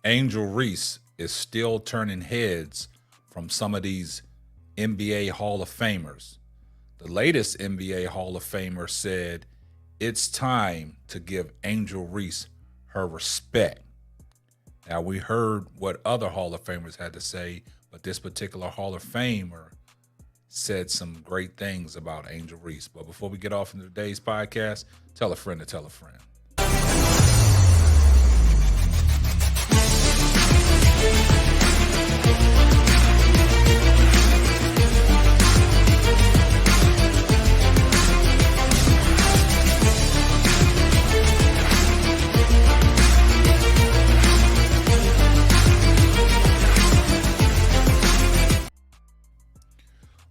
Angel Reese is still turning heads from some of these NBA Hall of Famers. The latest NBA Hall of Famer said it's time to give Angel Reese her respect. Now, we heard what other Hall of Famers had to say, but this particular Hall of Famer said some great things about Angel Reese. But before we get off into today's podcast, tell a friend to tell a friend.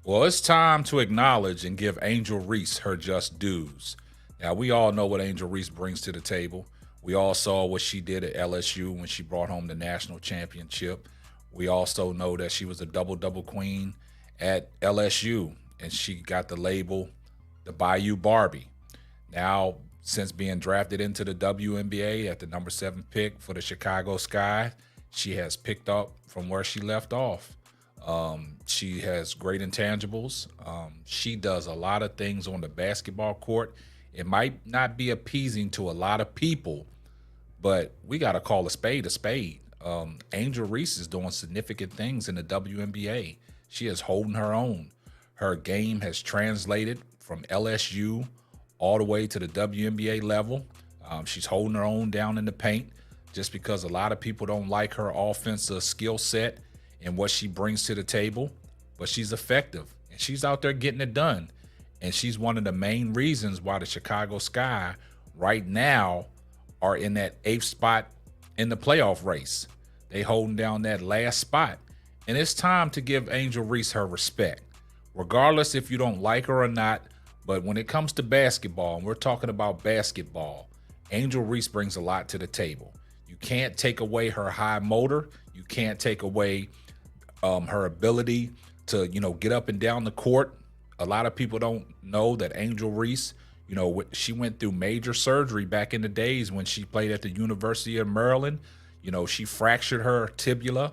Well, it's time to acknowledge and give Angel Reese her just dues. Now, we all know what Angel Reese brings to the table. We all saw what she did at LSU when she brought home the national championship. We also know that she was a double-double queen at LSU, and she got the label the Bayou Barbie. Now, since being drafted into the WNBA at the number 7 pick for the Chicago Sky, she has picked up from where she left off. She has great intangibles. She does a lot of things on the basketball court. It might not be appeasing to a lot of people, but we got to call a spade a spade. Angel Reese is doing significant things in the WNBA. She is holding her own. Her game has translated from LSU all the way to the WNBA level. She's holding her own down in the paint just because a lot of people don't like her offensive skill set and what she brings to the table, but she's effective and she's out there getting it done. And she's one of the main reasons why the Chicago Sky right now are in that 8th spot in the playoff race. They holding down that last spot. And it's time to give Angel Reese her respect, regardless if you don't like her or not. But when it comes to basketball, and we're talking about basketball, Angel Reese brings a lot to the table. You can't take away her high motor. You can't take away her ability to, get up and down the court. A lot of people don't know that Angel Reese, she went through major surgery back in the days when she played at the University of Maryland. She fractured her tibia.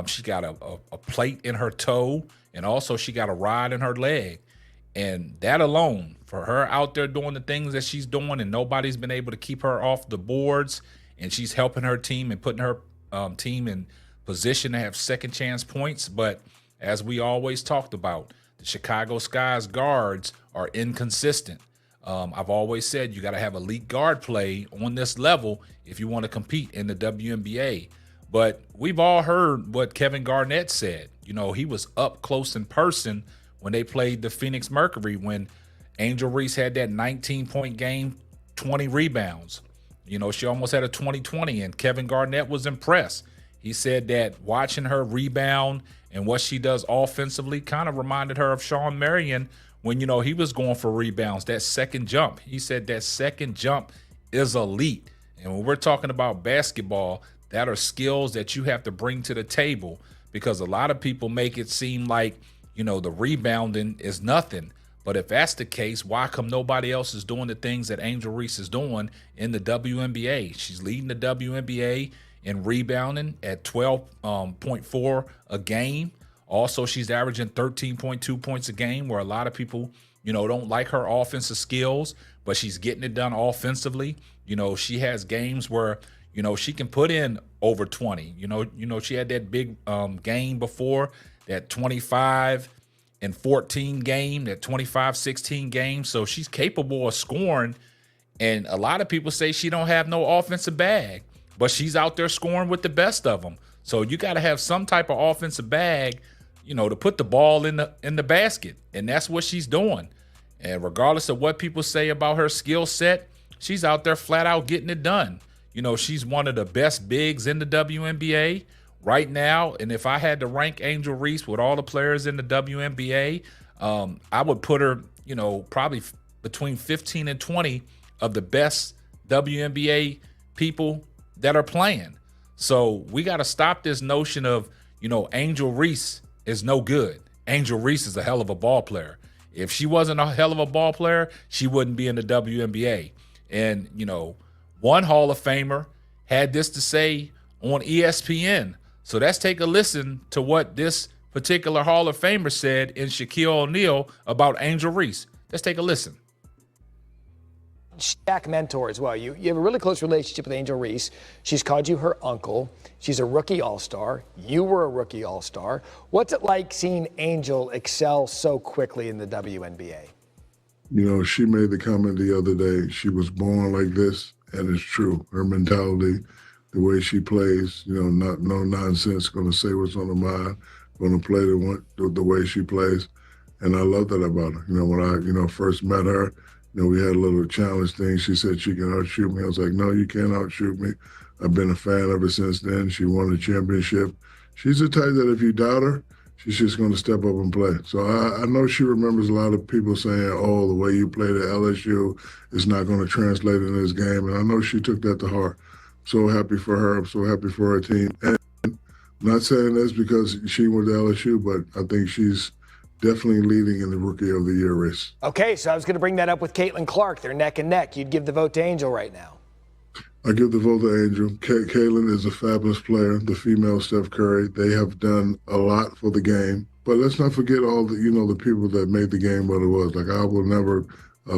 She got a plate in her toe, and also she got a rod in her leg. And that alone, for her out there doing the things that she's doing, and nobody's been able to keep her off the boards, and she's helping her team and putting her team in position to have second chance points. But as we always talked about, the Chicago Sky's guards are inconsistent. I've always said you got to have elite guard play on this level if you want to compete in the WNBA. But we've all heard what Kevin Garnett said. He was up close in person when they played the Phoenix Mercury, when Angel Reese had that 19-point game, 20 rebounds. She almost had a 20-20, and Kevin Garnett was impressed. He said that watching her rebound and what she does offensively kind of reminded her of Shawn Marion when, he was going for rebounds, that second jump. He said that second jump is elite. And when we're talking about basketball, that are skills that you have to bring to the table, because a lot of people make it seem like, the rebounding is nothing. But if that's the case, why come nobody else is doing the things that Angel Reese is doing in the WNBA? She's leading the WNBA in rebounding at 12.4 a game. Also, she's averaging 13.2 points a game, where a lot of people, don't like her offensive skills, but she's getting it done offensively. She has games where, she can put in over 20. She had that big game before, that 25-14 game, that 25-16 game. So she's capable of scoring. And a lot of people say she don't have no offensive bag, but she's out there scoring with the best of them. So you got to have some type of offensive bag, to put the ball in the basket. And that's what she's doing. And regardless of what people say about her skill set, she's out there flat out getting it done. She's one of the best bigs in the WNBA right now. And if I had to rank Angel Reese with all the players in the WNBA, I would put her, probably between 15 and 20 of the best WNBA people that are playing. So we got to stop this notion of, Angel Reese is no good. Angel Reese is a hell of a ball player. If she wasn't a hell of a ball player, she wouldn't be in the WNBA. And, one Hall of Famer had this to say on ESPN. So let's take a listen to what this particular Hall of Famer said in Shaquille O'Neal about Angel Reese. Let's take a listen. Shaq mentor as well. You have a really close relationship with Angel Reese. She's called you her uncle. She's a rookie all-star. You were a rookie all-star. What's it like seeing Angel excel so quickly in the WNBA? You know, she made the comment the other day, she was born like this, and it's true. Her mentality, the way she plays, you know, no nonsense, going to say what's on her mind, going to play the way she plays. And I love that about her. You know, when I, first met her, we had a little challenge thing. She said she can outshoot me. I was like, no, you can't outshoot me. I've been a fan ever since then. She won a championship. She's the type that if you doubt her, she's just going to step up and play. So I know she remembers a lot of people saying, oh, the way you played at LSU is not going to translate in this game. And I know she took that to heart. I'm so happy for her. I'm so happy for her team. And I'm not saying this because she went to LSU, but I think she's definitely leading in the Rookie of the Year race. Okay, so I was going to bring that up with Caitlin Clark. They're neck and neck. You'd give the vote to Angel right now. I give the vote to Angel. Caitlin is a fabulous player, the female Steph Curry. They have done a lot for the game. But let's not forget all the, the people that made the game what it was. Like, I will never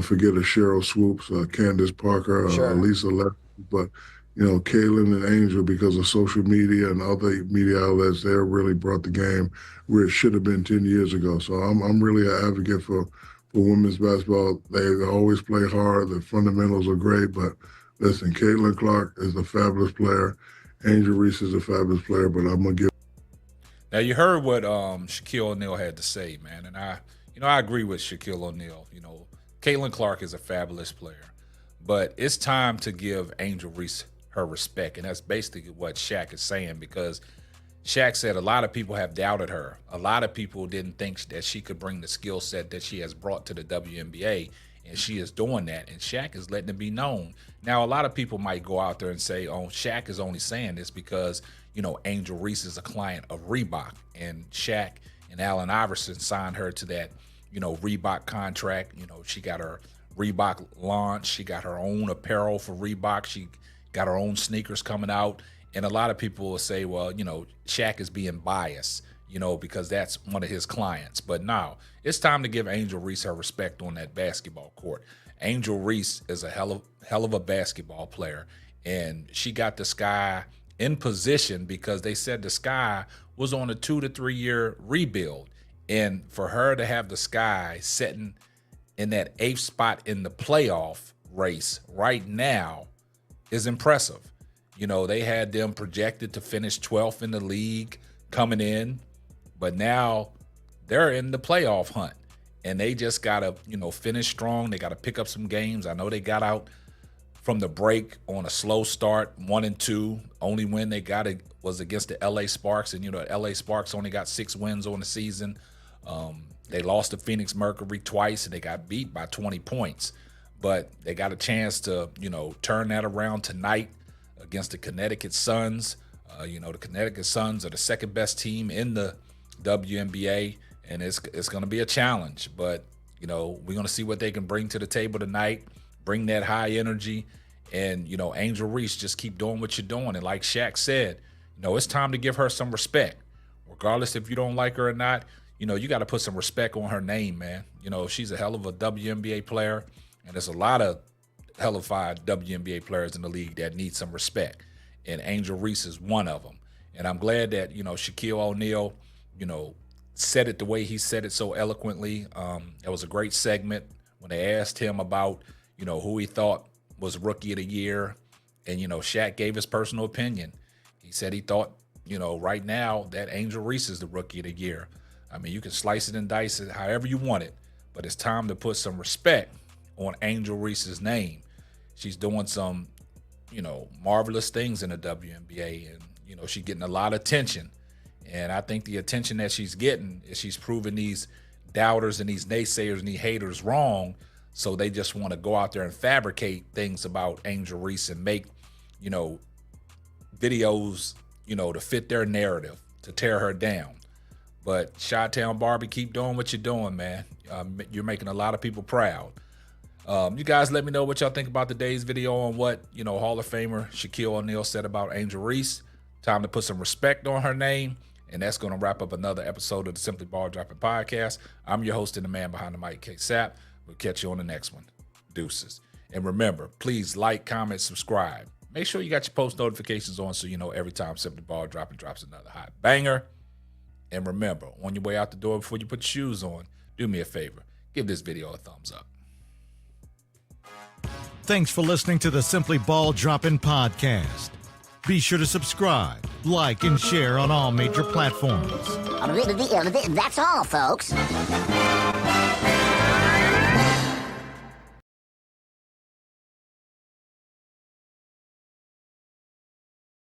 forget a Cheryl Swoops, Candace Parker, Sure. Lisa Left. But, Caitlin and Angel, because of social media and other media outlets, they really brought the game where it should have been 10 years ago. So I'm really an advocate for women's basketball. They always play hard. The fundamentals are great. But listen, Caitlin Clark is a fabulous player. Angel Reese is a fabulous player, but I'm going to give. Now, you heard what Shaquille O'Neal had to say, man. And I agree with Shaquille O'Neal. Caitlin Clark is a fabulous player. But it's time to give Angel Reese her respect. And that's basically what Shaq is saying, because Shaq said a lot of people have doubted her. A lot of people didn't think that she could bring the skill set that she has brought to the WNBA, and she is doing that, and Shaq is letting it be known. Now, a lot of people might go out there and say, oh, Shaq is only saying this because, Angel Reese is a client of Reebok, and Shaq and Allen Iverson signed her to that, Reebok contract. She got her Reebok launch. She got her own apparel for Reebok. She got her own sneakers coming out. And a lot of people will say, well, Shaq is being biased, because that's one of his clients. But now it's time to give Angel Reese her respect on that basketball court. Angel Reese is a hell of a basketball player. And she got the Sky in position because they said the Sky was on a 2 to 3 year rebuild. And for her to have the Sky sitting in that 8th spot in the playoff race right now is impressive. They had them projected to finish 12th in the league coming in, but now they're in the playoff hunt, and they just got to, finish strong. They got to pick up some games. I know they got out from the break on a slow start, 1-2. Only win they got it was against the LA Sparks, and, LA Sparks only got 6 wins on the season. They lost to Phoenix Mercury twice, and they got beat by 20 points. But they got a chance to, turn that around tonight against the Connecticut Suns. The Connecticut Suns are the second best team in the WNBA, and it's going to be a challenge. But, we're going to see what they can bring to the table tonight, bring that high energy. And, Angel Reese, just keep doing what you're doing. And like Shaq said, it's time to give her some respect. Regardless if you don't like her or not, you got to put some respect on her name, man. She's a hell of a WNBA player. And there's a lot of hellified WNBA players in the league that need some respect. And Angel Reese is one of them. And I'm glad that, Shaquille O'Neal, said it the way he said it so eloquently. It was a great segment when they asked him about, who he thought was Rookie of the Year. And, Shaq gave his personal opinion. He said he thought, right now that Angel Reese is the Rookie of the Year. I mean, you can slice it and dice it however you want it, but it's time to put some respect on Angel Reese's name. She's doing some, marvelous things in the WNBA, and, she's getting a lot of attention. And I think the attention that she's getting is she's proving these doubters and these naysayers and these haters wrong. So they just want to go out there and fabricate things about Angel Reese and make, videos, to fit their narrative, to tear her down. But Chi-Town Barbie, keep doing what you're doing, man. You're making a lot of people proud. You guys let me know what y'all think about today's video on what, Hall of Famer Shaquille O'Neal said about Angel Reese. Time to put some respect on her name. And that's going to wrap up another episode of the Simply Ball Dropping Podcast. I'm your host and the man behind the mic, K-Sap. We'll catch you on the next one. Deuces. And remember, please like, comment, subscribe. Make sure you got your post notifications on so you know every time Simply Ball Dropping drops another hot banger. And remember, on your way out the door before you put your shoes on, do me a favor. Give this video a thumbs up. Thanks for listening to the Simply Ball Dropping Podcast. Be sure to subscribe, like, and share on all major platforms. That's all, folks.